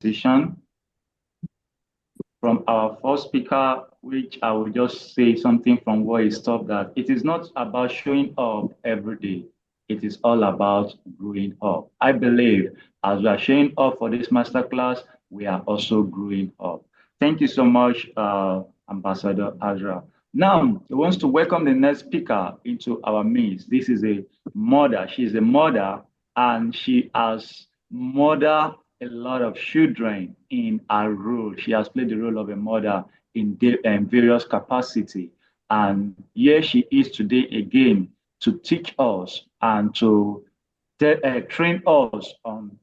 decision from our first speaker, which I will just say something from where he stopped, that it is not about showing up every day. It is all about growing up. I believe as we are showing up for this masterclass, we are also growing up. Thank you so much, Ambassador Azra. Now, he wants to welcome the next speaker into our midst. This is a mother. She is a mother, and she has mothered a lot of children in her role. She has played the role of a mother in various capacity. And here she is today again to teach us and to train us on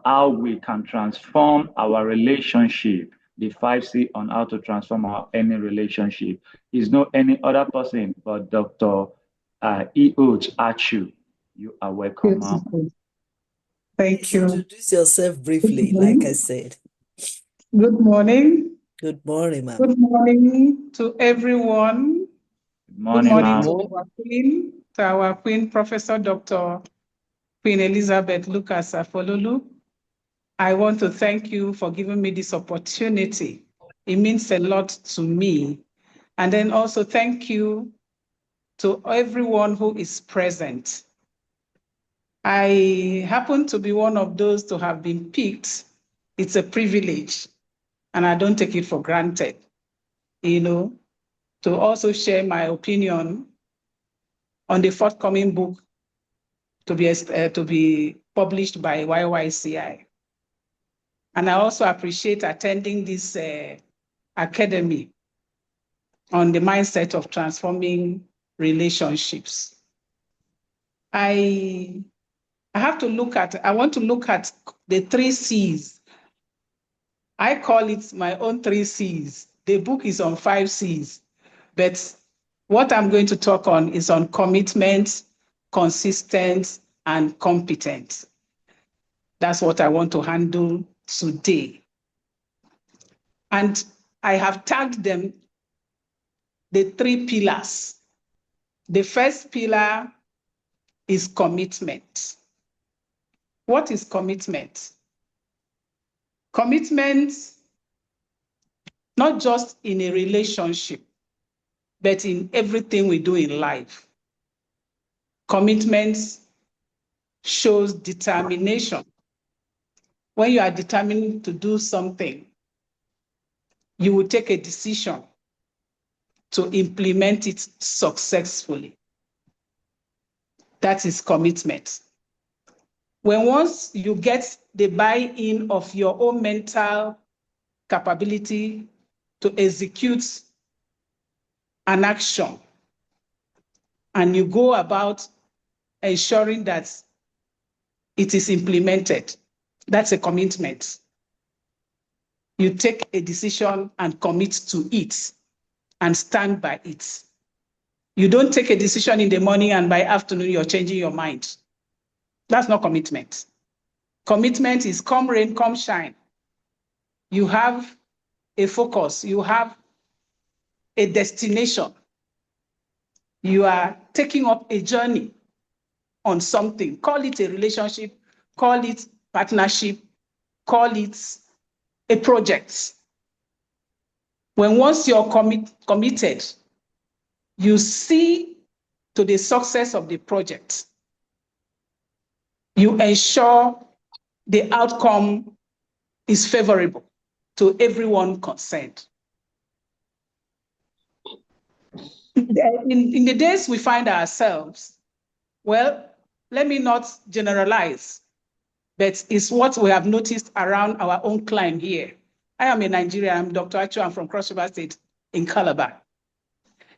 how we can transform our relationship. The 5C on how to transform any relationship is no any other person but Dr. Ihort Achu. You are welcome, ma'am. Thank you. Introduce yourself briefly, like I said. Good morning. Good morning, ma'am. Good morning to everyone. Good morning, ma'am. To our Queen, Professor Dr. Queen Elizabeth Lucas Afololu. I want to thank you for giving me this opportunity. It means a lot to me. And then also thank you to everyone who is present. I happen to be one of those to have been picked. It's a privilege, and I don't take it for granted, to also share my opinion on the forthcoming book to be published by Y.Y.C.I. And I also appreciate attending this academy on the mindset of transforming relationships. I want to look at the 3 C's. I call it my own 3 C's. The book is on 5 C's, but what I'm going to talk on is on commitment, consistent, and competent. That's what I want to handle today. And I have tagged them the 3 pillars. The first pillar is commitment. What is commitment? Commitment, not just in a relationship, but in everything we do in life. Commitment shows determination. When you are determined to do something, you will take a decision to implement it successfully. That is commitment. Once you get the buy-in of your own mental capability to execute an action, and you go about ensuring that it is implemented, that's a commitment. You take a decision and commit to it and stand by it. You don't take a decision in the morning and by afternoon you're changing your mind. That's not commitment. Commitment is come rain, come shine. You have a focus, you have a destination. You are taking up a journey on something. Call it a relationship, call it partnership, call it a project. Once you're committed, you see to the success of the project. You ensure the outcome is favorable to everyone concerned. In the days we find ourselves, well, let me not generalize, but it's what we have noticed around our own climb here. I am a Nigerian, I'm Dr. Achu, I'm from Cross River State in Calabar.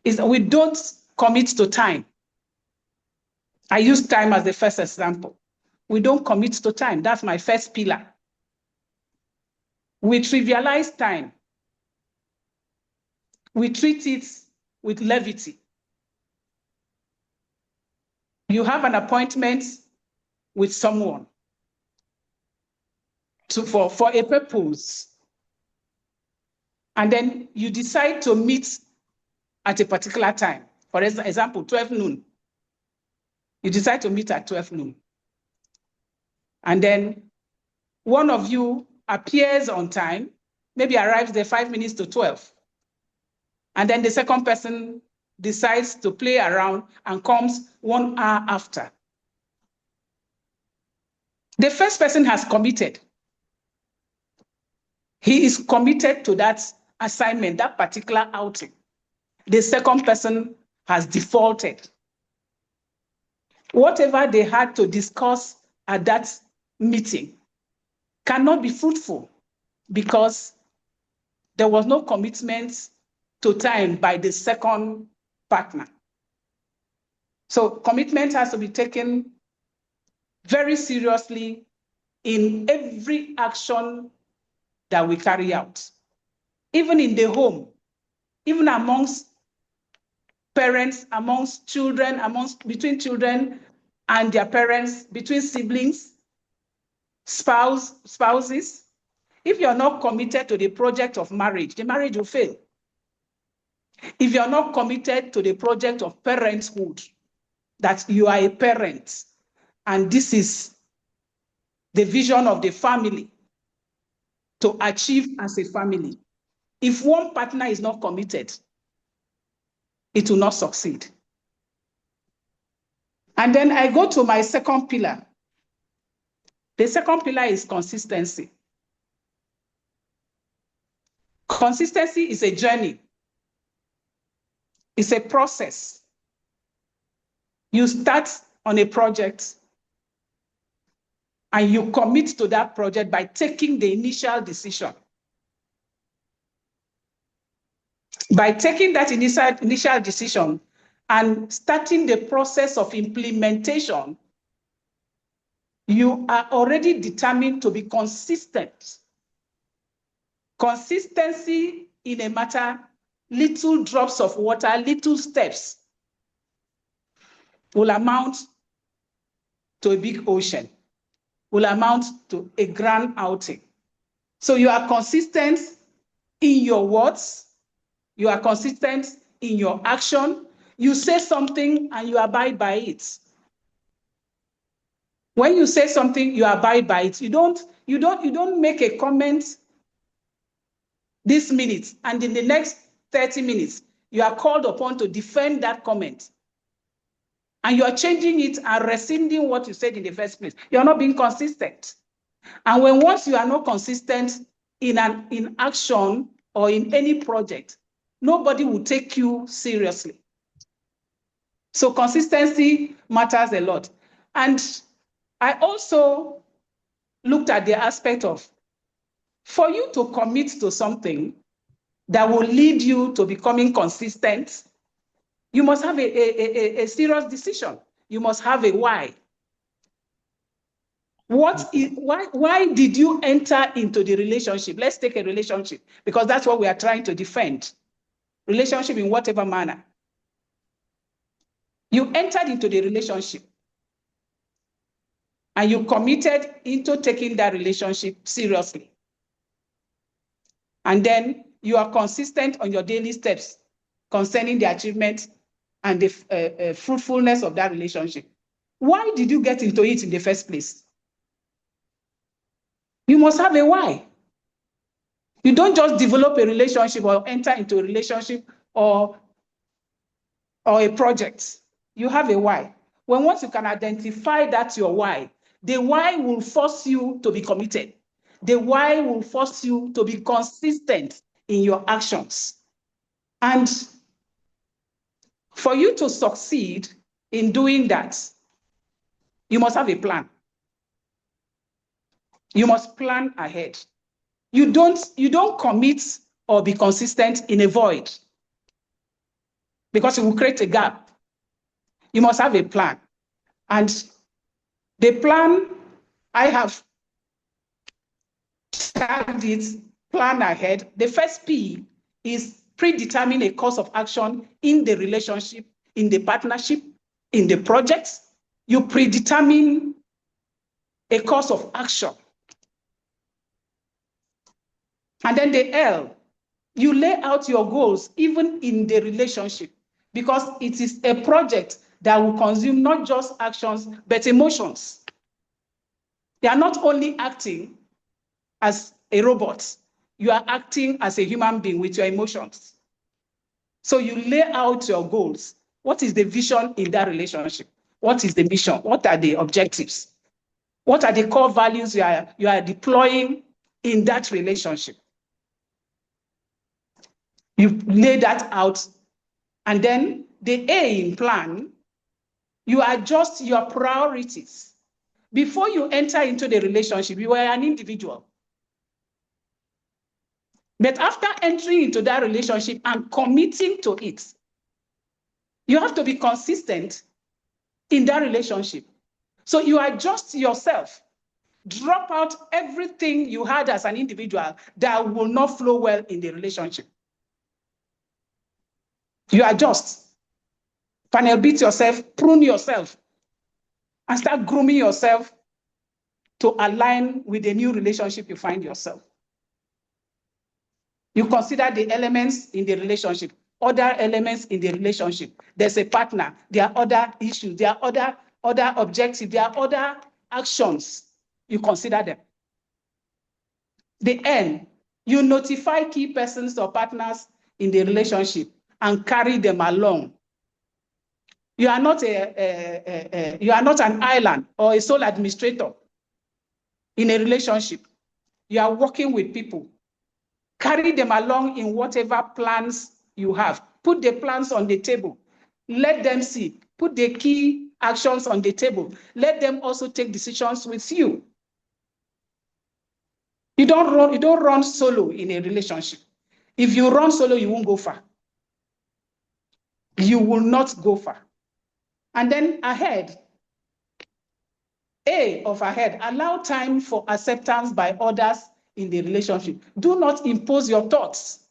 We don't commit to time. I use time as the first example. We don't commit to time. That's my first pillar. We trivialize time. We treat it with levity. You have an appointment with someone for a purpose, and then you decide to meet at a particular time. For example, 12 noon. You decide to meet at 12 noon. And then one of you appears on time, maybe arrives there 5 minutes to 12. And then the second person decides to play around and comes 1 hour after. The first person has committed. He is committed to that assignment, that particular outing. The second person has defaulted. Whatever they had to discuss at that meeting cannot be fruitful because there was no commitment to time by the second partner. So commitment has to be taken very seriously in every action that we carry out, even in the home, even amongst parents, amongst children, between children and their parents, between siblings, spouses. If you're not committed to the project of marriage, the marriage will fail. If you're not committed to the project of parenthood, that you are a parent, and this is the vision of the family to achieve as a family. If one partner is not committed, it will not succeed. And then I go to my second pillar. The second pillar is consistency. Consistency is a journey. It's a process. You start on a project and you commit to that project by taking the initial decision. By taking that initial decision and starting the process of implementation, you are already determined to be consistent. Consistency in a matter, little drops of water, little steps will amount to a big ocean, will amount to a grand outing. So you are consistent in your words, you are consistent in your action, you say something and you abide by it. When you say something, you abide by it. You don't make a comment this minute and in the next 30 minutes, you are called upon to defend that comment. And you are changing it and rescinding what you said in the first place. You are not being consistent. And once you are not consistent in action or in any project, nobody will take you seriously. So consistency matters a lot. And I also looked at the aspect of, for you to commit to something that will lead you to becoming consistent, you must have a serious decision. You must have a why. Why did you enter into the relationship? Let's take a relationship, because that's what we are trying to defend. Relationship in whatever manner. You entered into the relationship and you committed into taking that relationship seriously. And then you are consistent on your daily steps concerning the achievement and the fruitfulness of that relationship. Why did you get into it in the first place? You must have a why. You don't just develop a relationship or enter into a relationship or a project. You have a why. Once you can identify that's your why, the why will force you to be committed. The why will force you to be consistent in your actions. And for you to succeed in doing that, you must have a plan. You must plan ahead. You don't commit or be consistent in a void, because it will create a gap. You must have a plan. And the plan, I have tagged it, plan ahead. The first P is predetermine a course of action in the relationship, in the partnership, in the project. You predetermine a course of action. And then the L, you lay out your goals even in the relationship, because it is a project that will consume not just actions, but emotions. They are not only acting as a robot. You are acting as a human being with your emotions. So you lay out your goals. What is the vision in that relationship? What is the mission? What are the objectives? What are the core values you are deploying in that relationship? You lay that out, and then the A in plan, you adjust your priorities. Before you enter into the relationship, you were an individual. But after entering into that relationship and committing to it, you have to be consistent in that relationship. So you adjust yourself, drop out everything you had as an individual that will not flow well in the relationship. You adjust, panel beat yourself, prune yourself, and start grooming yourself to align with the new relationship you find yourself. You consider the elements in the relationship, other elements in the relationship. There's a partner, there are other issues, there are other objectives, there are other actions. You consider them. The end, you notify key persons or partners in the relationship and carry them along. You are not an island or a sole administrator in a relationship. You are working with people. Carry them along in whatever plans you have. Put the plans on the table. Let them see. Put the key actions on the table. Let them also take decisions with you. You don't run solo in a relationship. If you run solo, you won't go far. You will not go far. And then ahead, A of ahead, allow time for acceptance by others in the relationship. Do not impose your thoughts.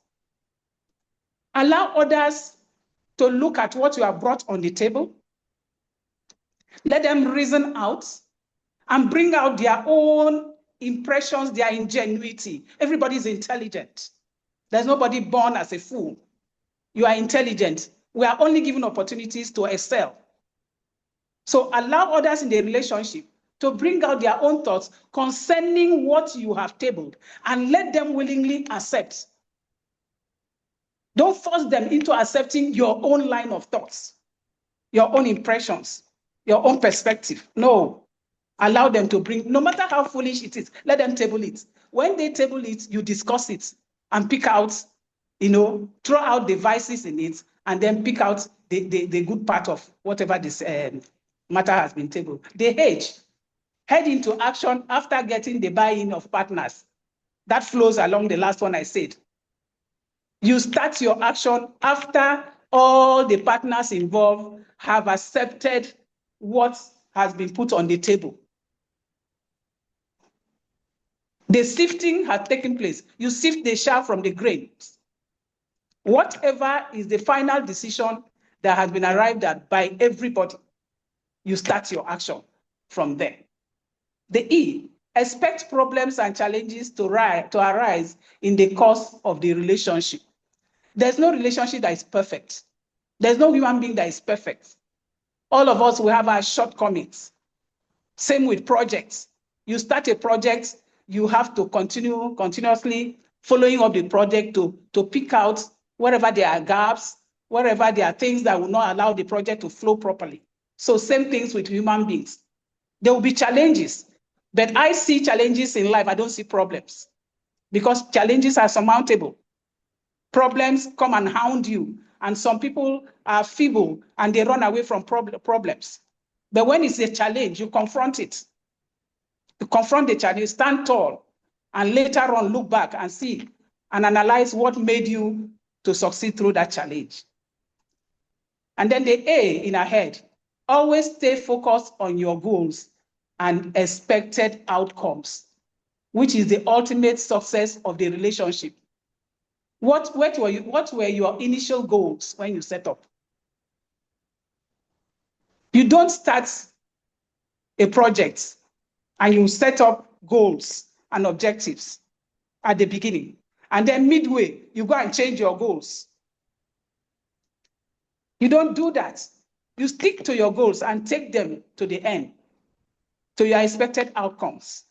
Allow others to look at what you have brought on the table. Let them reason out and bring out their own impressions, their ingenuity. Everybody is intelligent. There's nobody born as a fool. You are intelligent. We are only given opportunities to excel. So allow others in the relationship to bring out their own thoughts concerning what you have tabled and let them willingly accept. Don't force them into accepting your own line of thoughts, your own impressions, your own perspective. No. Allow them to bring, no matter how foolish it is, let them table it. When they table it, you discuss it and pick out, throw out the vices in it and then pick out the good part of whatever this matter has been tabled. The H, head into action after getting the buy-in of partners. That flows along the last one I said. You start your action after all the partners involved have accepted what has been put on the table. The sifting has taken place. You sift the chaff from the grains. Whatever is the final decision that has been arrived at by everybody, you start your action from there. The E, expect problems and challenges to arise in the course of the relationship. There's no relationship that is perfect. There's no human being that is perfect. All of us will have our shortcomings. Same with projects. You start a project, you have to continuously following up the project to pick out wherever there are gaps, wherever there are things that will not allow the project to flow properly. So same things with human beings. There will be challenges, but I see challenges in life. I don't see problems because challenges are surmountable. Problems come and hound you, and some people are feeble and they run away from problems. But when it's a challenge, you confront it. You confront the challenge, stand tall, and later on look back and see and analyze what made you to succeed through that challenge. And then the A in ahead, always stay focused on your goals and expected outcomes, which is the ultimate success of the relationship. What were your initial goals when you set up? You don't start a project and you set up goals and objectives at the beginning. And then midway, you go and change your goals. You don't do that. You stick to your goals and take them to the end, to your expected outcomes.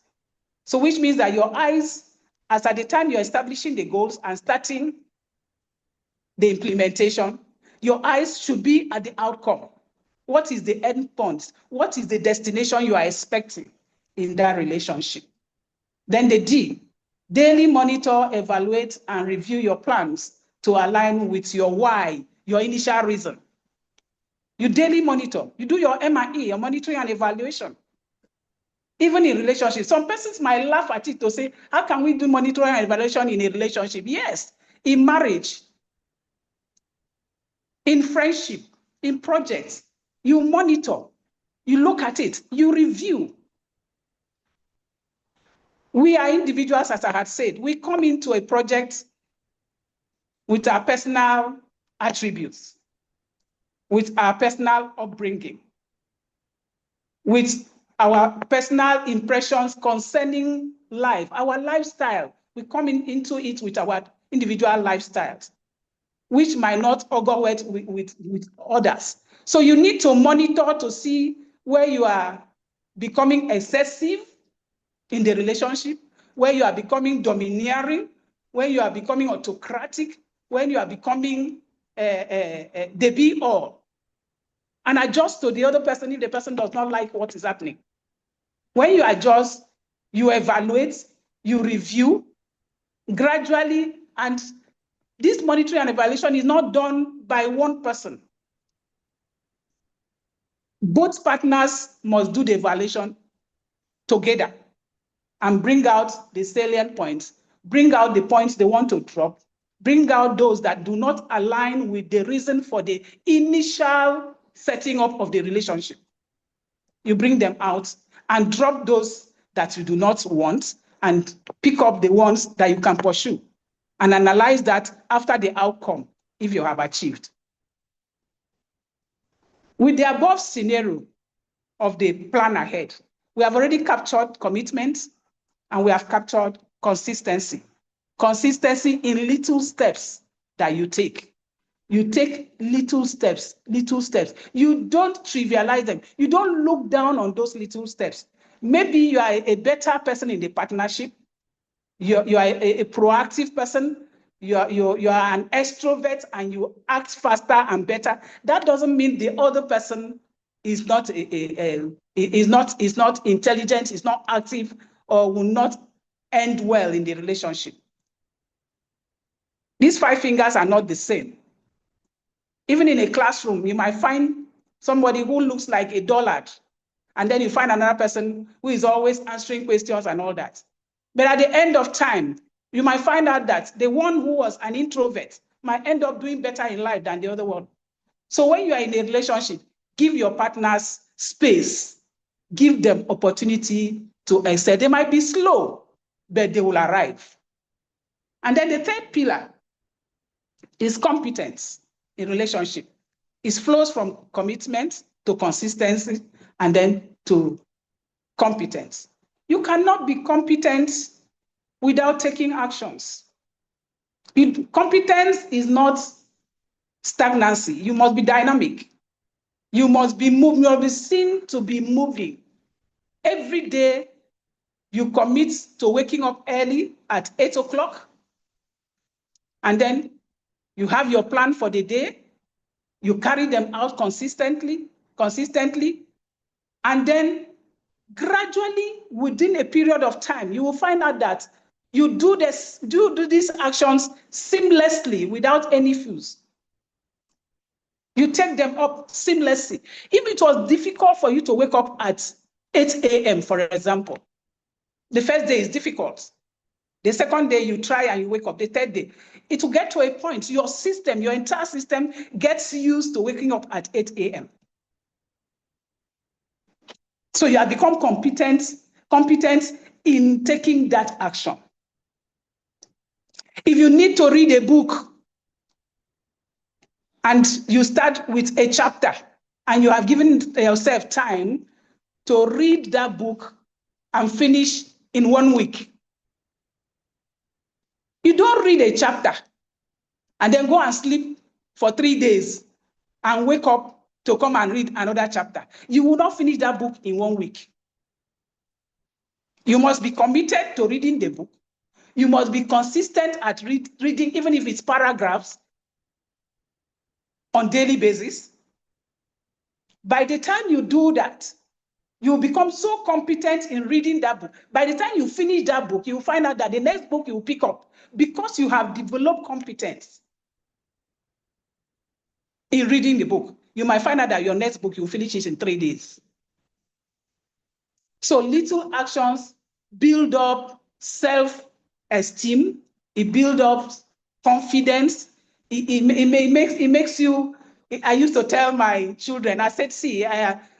So which means that your eyes as at the time you're establishing the goals and starting the implementation, your eyes should be at the outcome. What is the end point? What is the destination you are expecting in that relationship? Then the D, daily monitor, evaluate, and review your plans to align with your why, your initial reason. You daily monitor. You do your M&E, your monitoring and evaluation. Even in relationships, some persons might laugh at it to say, how can we do monitoring and evaluation in a relationship? Yes, in marriage, in friendship, in projects, you monitor, you look at it, you review. We are individuals, as I had said. We come into a project with our personal attributes, with our personal upbringing, with our personal impressions concerning life, our lifestyle. We come into it with our individual lifestyles, which might not augur with others. So you need to monitor to see where you are becoming excessive in the relationship, where you are becoming domineering, when you are becoming autocratic, when you are becoming the be-all, and adjust to the other person if the person does not like what is happening. When you adjust, you evaluate, you review gradually, and this monitoring and evaluation is not done by one person. Both partners must do the evaluation together and bring out the salient points, bring out the points they want to drop, bring out those that do not align with the reason for the initial setting up of the relationship. You bring them out and drop those that you do not want and pick up the ones that you can pursue and analyze that after the outcome if you have achieved. With the above scenario of the plan ahead, we have already captured commitment and we have captured consistency. Consistency in little steps that you take. You take little steps, little steps. You don't trivialize them. You don't look down on those little steps. Maybe you are a better person in the partnership. You are a proactive person. You are an extrovert and you act faster and better. That doesn't mean the other person is not intelligent, is not active, or will not end well in the relationship. These 5 fingers are not the same. Even in a classroom, you might find somebody who looks like a dullard, and then you find another person who is always answering questions and all that. But at the end of time, you might find out that the one who was an introvert might end up doing better in life than the other one. So when you are in a relationship, give your partners space, give them opportunity to excel. They might be slow, but they will arrive. And then the third pillar is competence in relationship. It flows from commitment to consistency and then to competence. You cannot be competent without taking actions. Competence is not stagnancy. You must be dynamic. You must be moving. You must be seen to be moving. Every day, you commit to waking up early at 8 o'clock, and then you have your plan for the day. You carry them out consistently, and then gradually, within a period of time, you will find out that you do these actions seamlessly without any fuse. You take them up seamlessly. If it was difficult for you to wake up at 8 a.m., for example, the first day is difficult. The second day, you try and you wake up. The third day, it will get to a point, your system, your entire system gets used to waking up at 8 a.m. So you have become competent in taking that action. If you need to read a book and you start with a chapter and you have given yourself time to read that book and finish in 1 week, you don't read a chapter and then go and sleep for 3 days and wake up to come and read another chapter. You will not finish that book in 1 week. You must be committed to reading the book. You must be consistent at reading, even if it's paragraphs, on daily basis. By the time you do that, you become so competent in reading that book. By the time you finish that book, you find out that the next book you will pick up, because you have developed competence in reading the book, you might find out that your next book, you finish it in 3 days. So little actions build up self-esteem, it builds up confidence, it makes you, I used to tell my children, I said, see,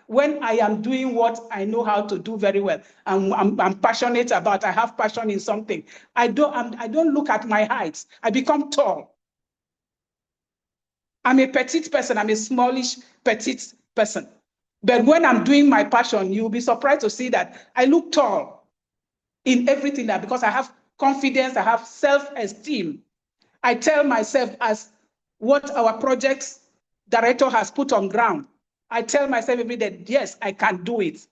when I am doing what I know how to do very well, I'm passionate about, I have passion in something, I don't look at my height, I become tall. I'm a petite person, I'm a smallish, petite person. But when I'm doing my passion, you'll be surprised to see that I look tall in everything that, because I have confidence, I have self-esteem. I tell myself, as what our projects director has put on ground, I tell myself every day, yes, I can do it.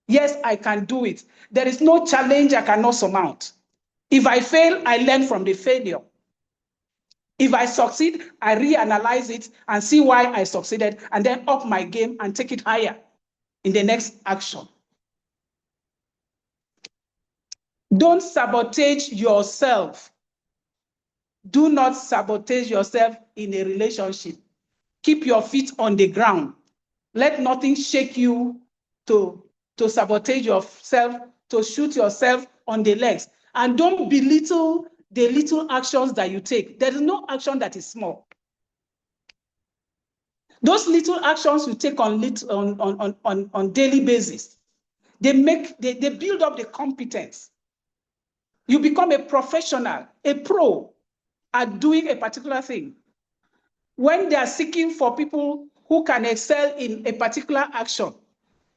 Yes, I can do it. There is no challenge I cannot surmount. If I fail, I learn from the failure. If I succeed, I reanalyze it and see why I succeeded, and then up my game and take it higher in the next action. Don't sabotage yourself. Do not sabotage yourself in a relationship. Keep your feet on the ground. Let nothing shake you to sabotage yourself, to shoot yourself on the legs. And don't belittle the little actions that you take. There is no action that is small. Those little actions you take on daily basis, they build up the competence. You become a professional, a pro at doing a particular thing. When they are seeking for people who can excel in a particular action,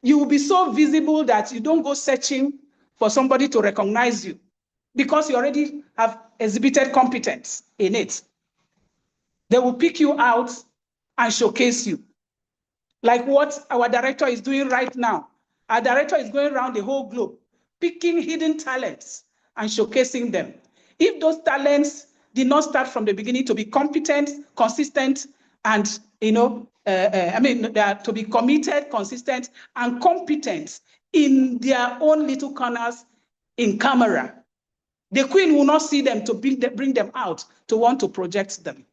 you will be so visible that you don't go searching for somebody to recognize you, because you already have exhibited competence in it. They will pick you out and showcase you. Like what our director is doing right now. Our director is going around the whole globe, picking hidden talents and showcasing them. If those talents did not start from the beginning to be competent, consistent, and to be committed, consistent, and competent in their own little corners in camera, the queen will not see them to bring them out to want to project them.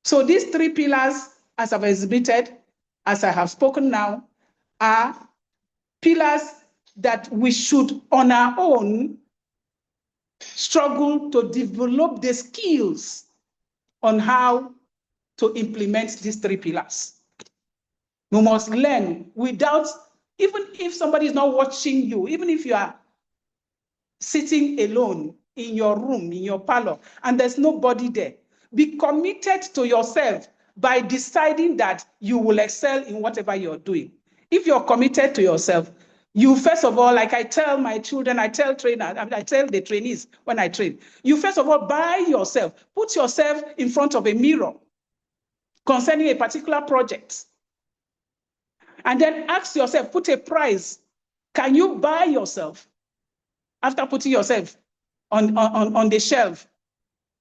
So these 3 pillars, as I've exhibited, as I have spoken now, are pillars that we should on our own struggle to develop the skills on how to implement these 3 pillars. You must learn without, even if somebody is not watching you, even if you are sitting alone in your room, in your parlor, and there's nobody there, be committed to yourself by deciding that you will excel in whatever you're doing. If you're committed to yourself, you first of all, like I tell my children, I tell trainers, I tell the trainees when I train, you first of all buy yourself, put yourself in front of a mirror concerning a particular project. And then ask yourself, put a price. Can you buy yourself after putting yourself on the shelf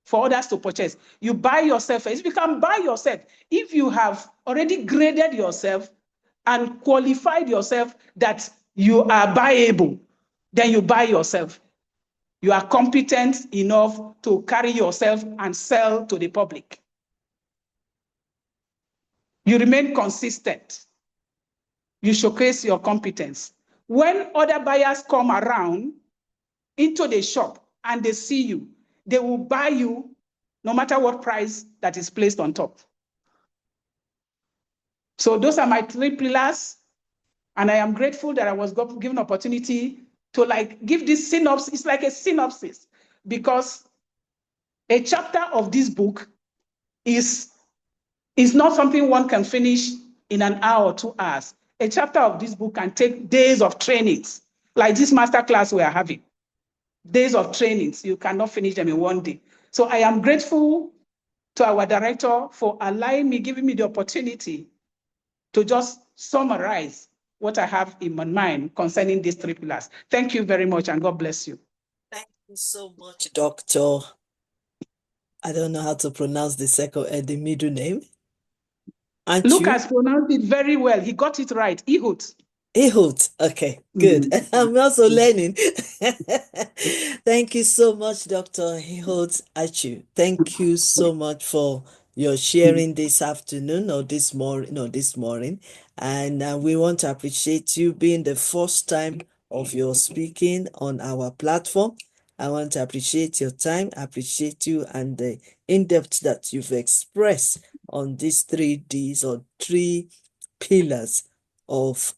for others to purchase? You buy yourself. If you can buy yourself, if you have already graded yourself and qualified yourself that you are buyable, then you buy yourself. You are competent enough to carry yourself and sell to the public. You remain consistent. You showcase your competence. When other buyers come around into the shop and they see you, they will buy you no matter what price that is placed on top. So those are my 3 pillars. And I am grateful that I was given opportunity to give this synopsis. It's like a synopsis, because a chapter of this book is not something one can finish in an hour or 2 hours. A chapter of this book can take days of trainings, like this masterclass we are having. Days of trainings, you cannot finish them in 1 day. So I am grateful to our director for giving me the opportunity to just summarize what I have in my mind concerning these 3 pillars. Thank you very much, and God bless you. you so much, Doctor. I don't know how to pronounce the middle name. Achu. Lucas pronounced it very well. He got it right. Ihort. Ihort. Okay, good. I'm also learning. Thank you so much, Dr. Ihort Achu. Thank you so much for your sharing this afternoon or this morning. And we want to appreciate you being the first time of your speaking on our platform. I want to appreciate your time, appreciate you and the in-depth that you've expressed on these 3 Ds or 3 pillars of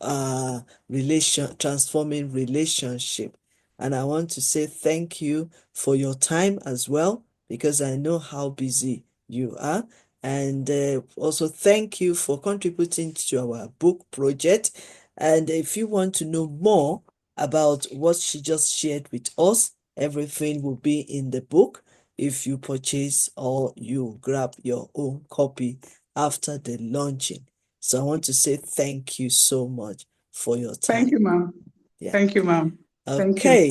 transforming relationship. And I want to say thank you for your time as well, because I know how busy you are. And also thank you for contributing to our book project. And if you want to know more about what she just shared with us, everything will be in the book if you purchase or you grab your own copy after the launching. So I want to say thank you so much for your Thank time. you, ma'am. Yeah. Thank you, ma'am. Thank you. Okay.